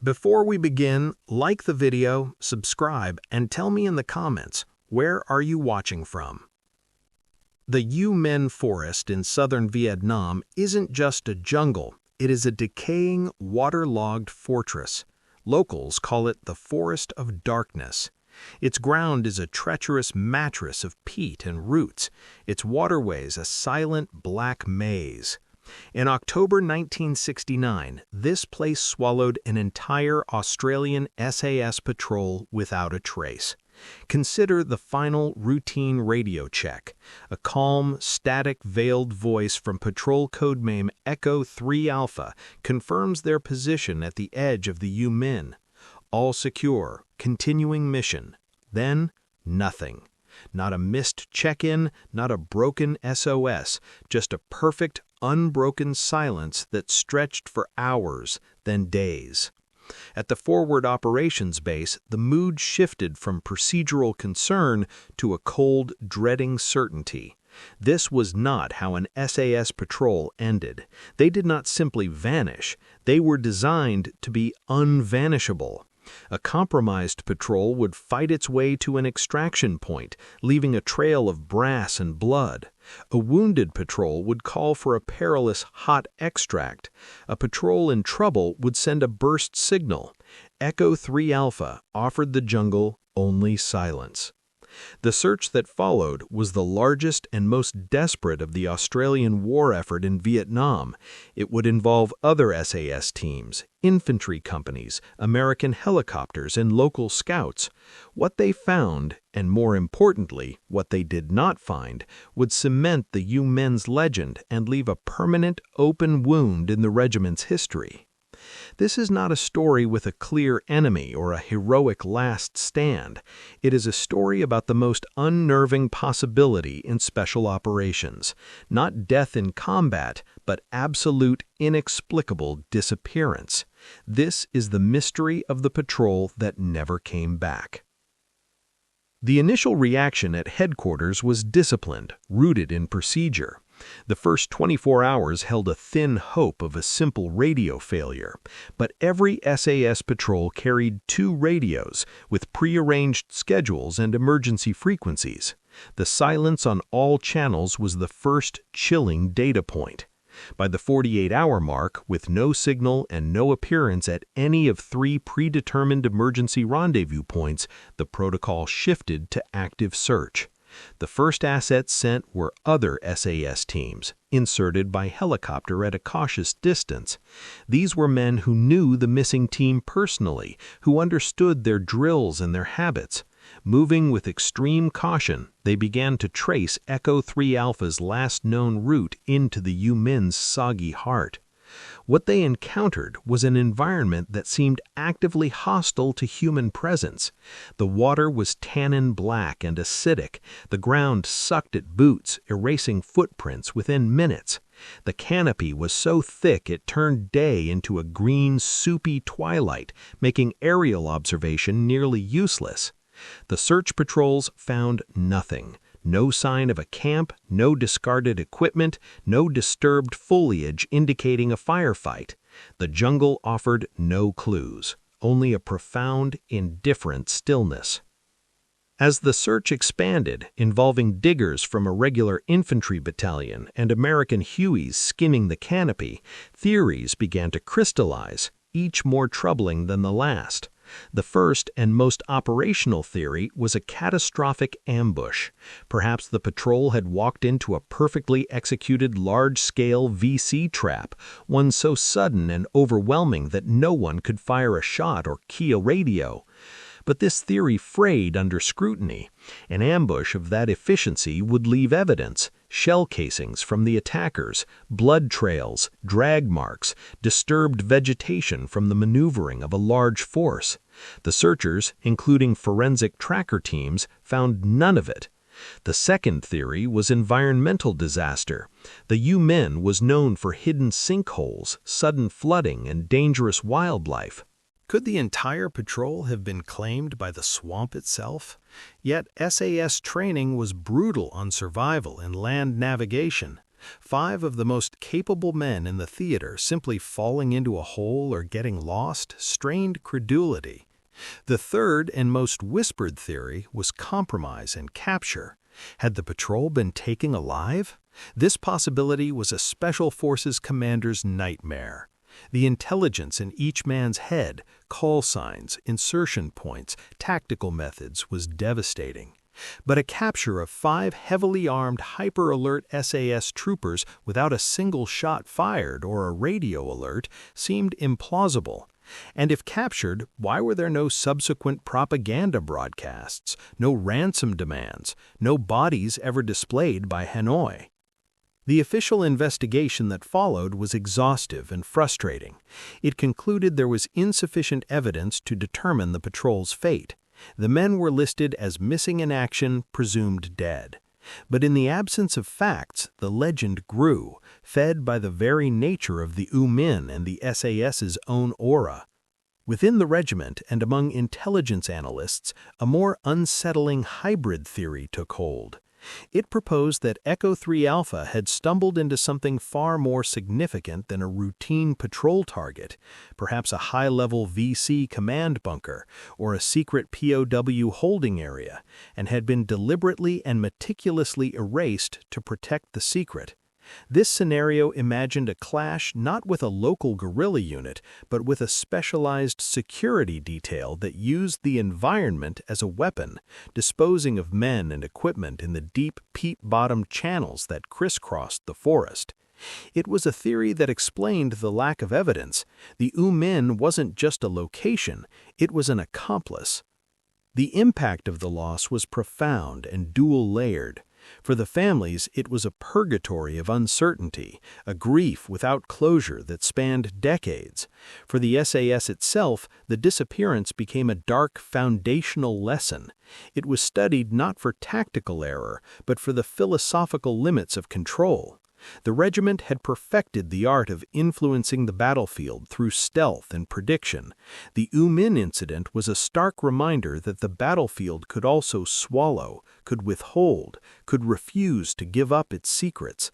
Before we begin, like the video, subscribe, and tell me in the comments, where are you watching from? The UMinhForest in southern Vietnam isn't just a jungle, it is a decaying, waterlogged fortress. Locals call it the Forest of Darkness. Its ground is a treacherous mattress of peat and roots, its waterways a silent black maze. In October 1969, this place swallowed an entire Australian SAS patrol without a trace. Consider the final routine radio check. A calm, static, veiled voice from patrol codename Echo 3 Alpha confirms their position at the edge of the UMin. All secure, continuing mission. Then, nothing. Not a missed check-in, not a broken SOS, just a perfect, unbroken silence that stretched for hours, then days. At the forward operations base, the mood shifted from procedural concern to a cold, dreading certainty. This was not how an SAS patrol ended. They did not simply vanish. They were designed to be unvanishable. A compromised patrol would fight its way to an extraction point, leaving a trail of brass and blood. A wounded patrol would call for a perilous hot extract. A patrol in trouble would send a burst signal. Echo 3 Alpha offered the jungle only silence. The search that followed was the largest and most desperate of the Australian war effort in Vietnam. It would involve other SAS teams, infantry companies, American helicopters, and local scouts. What they found, and more importantly, what they did not find, would cement the UMin's legend and leave a permanent open wound in the regiment's history. This is not a story with a clear enemy or a heroic last stand. It is a story about the most unnerving possibility in special operations. Not death in combat, but absolute, inexplicable disappearance. This is the mystery of the patrol that never came back. The initial reaction at headquarters was disciplined, rooted in procedure. The first 24 hours held a thin hope of a simple radio failure, but every SAS patrol carried 2 radios with prearranged schedules and emergency frequencies. The silence on all channels was the first chilling data point. By the 48-hour mark, with no signal and no appearance at any of 3 predetermined emergency rendezvous points, the protocol shifted to active search. The first assets sent were other SAS teams, inserted by helicopter at a cautious distance. These were men who knew the missing team personally, who understood their drills and their habits. Moving with extreme caution, they began to trace Echo 3 Alpha's last known route into the UMin's soggy heart. What they encountered was an environment that seemed actively hostile to human presence. The water was tannin black and acidic. The ground sucked at boots, erasing footprints within minutes. The canopy was so thick it turned day into a green, soupy twilight, making aerial observation nearly useless. The search patrols found nothing. No sign of a camp, no discarded equipment, no disturbed foliage indicating a firefight. The jungle offered no clues, only a profound, indifferent stillness. As the search expanded, involving diggers from a regular infantry battalion and American Hueys skimming the canopy, theories began to crystallize, each more troubling than the last. The first and most operational theory was a catastrophic ambush. Perhaps the patrol had walked into a perfectly executed large-scale VC trap, one so sudden and overwhelming that no one could fire a shot or key a radio. But this theory frayed under scrutiny. An ambush of that efficiency would leave evidence, shell casings from the attackers, blood trails, drag marks, disturbed vegetation from the maneuvering of a large force. The searchers, including forensic tracker teams, found none of it. The second theory was environmental disaster. The UMin was known for hidden sinkholes, sudden flooding, and dangerous wildlife. Could the entire patrol have been claimed by the swamp itself? Yet SAS training was brutal on survival and land navigation. 5 of the most capable men in the theater simply falling into a hole or getting lost strained credulity. The third and most whispered theory was compromise and capture. Had the patrol been taken alive? This possibility was a Special Forces commander's nightmare. The intelligence in each man's head, call signs, insertion points, tactical methods was devastating. But a capture of 5 heavily armed, hyper-alert SAS troopers without a single shot fired or a radio alert seemed implausible. And if captured, why were there no subsequent propaganda broadcasts, no ransom demands, no bodies ever displayed by Hanoi? The official investigation that followed was exhaustive and frustrating. It concluded there was insufficient evidence to determine the patrol's fate. The men were listed as missing in action, presumed dead. But in the absence of facts, the legend grew, fed by the very nature of the UMin and the SAS's own aura. Within the regiment and among intelligence analysts, a more unsettling hybrid theory took hold. It proposed that Echo 3 Alpha had stumbled into something far more significant than a routine patrol target, perhaps a high-level VC command bunker or a secret POW holding area, and had been deliberately and meticulously erased to protect the secret. This scenario imagined a clash not with a local guerrilla unit, but with a specialized security detail that used the environment as a weapon, disposing of men and equipment in the deep peat-bottomed channels that crisscrossed the forest. It was a theory that explained the lack of evidence. The UMin wasn't just a location, it was an accomplice. The impact of the loss was profound and dual-layered. For the families, it was a purgatory of uncertainty, a grief without closure that spanned decades. For the SAS itself, the disappearance became a dark foundational lesson. It was studied not for tactical error, but for the philosophical limits of control. The regiment had perfected the art of influencing the battlefield through stealth and prediction. The UMin incident was a stark reminder that the battlefield could also swallow, could withhold, could refuse to give up its secrets.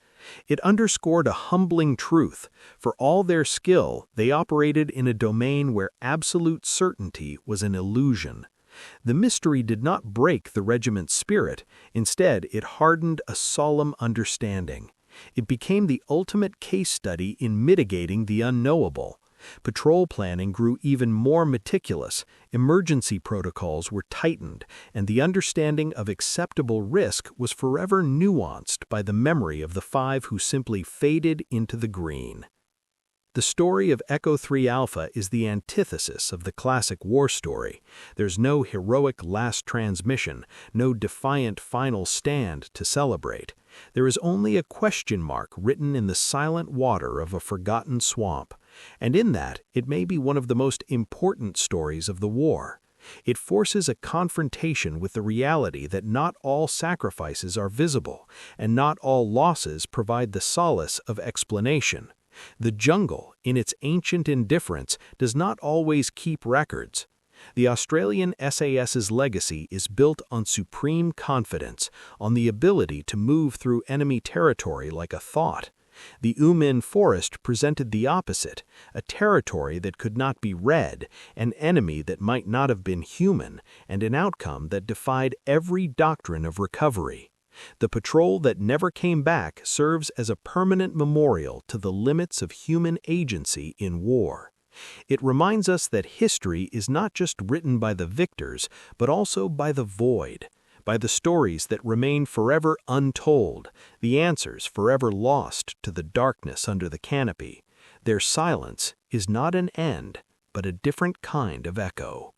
It underscored a humbling truth. For all their skill, they operated in a domain where absolute certainty was an illusion. The mystery did not break the regiment's spirit. Instead, it hardened a solemn understanding. It became the ultimate case study in mitigating the unknowable. Patrol planning grew even more meticulous, emergency protocols were tightened, and the understanding of acceptable risk was forever nuanced by the memory of the 5 who simply faded into the green. The story of Echo 3 Alpha is the antithesis of the classic war story. There's no heroic last transmission, no defiant final stand to celebrate. There is only a question mark written in the silent water of a forgotten swamp. And in that, it may be one of the most important stories of the war. It forces a confrontation with the reality that not all sacrifices are visible, and not all losses provide the solace of explanation. The jungle, in its ancient indifference, does not always keep records. The Australian SAS's legacy is built on supreme confidence, on the ability to move through enemy territory like a thought. The UMinForest presented the opposite, a territory that could not be read, an enemy that might not have been human, and an outcome that defied every doctrine of recovery. The patrol that never came back serves as a permanent memorial to the limits of human agency in war. It reminds us that history is not just written by the victors, but also by the void, by the stories that remain forever untold, the answers forever lost to the darkness under the canopy. Their silence is not an end, but a different kind of echo.